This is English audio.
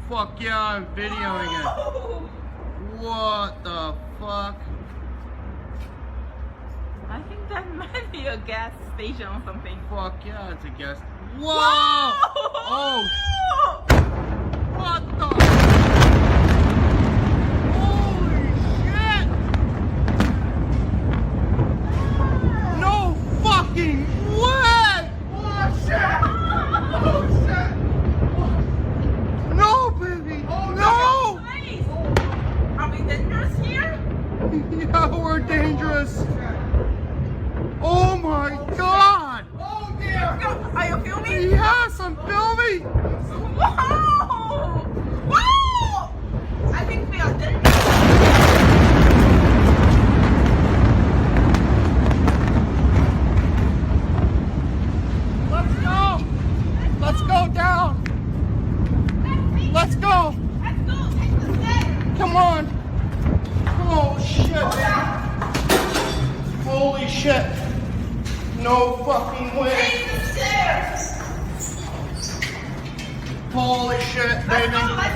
fuck yeah, I'm videoing it. What the fuck? I think that might be a gas station or something. Fuck yeah, it's a guest. Whoa! Whoa! Oh! What the? Holy shit! No fucking way! Oh shit! Oh shit! No, baby! Oh, no! Nice. Are we dangerous here? Yeah, we're dangerous. Oh my god! Oh dear! Are you filming? Yes, I'm filming! Wow! Wow! I think we are dangerous. Let's go! Let's go down! Let's go! Let's go. Take the stairs. Come on! Oh shit! Holy shit! No fucking way! Take the stairs. Holy shit, baby! Let's go.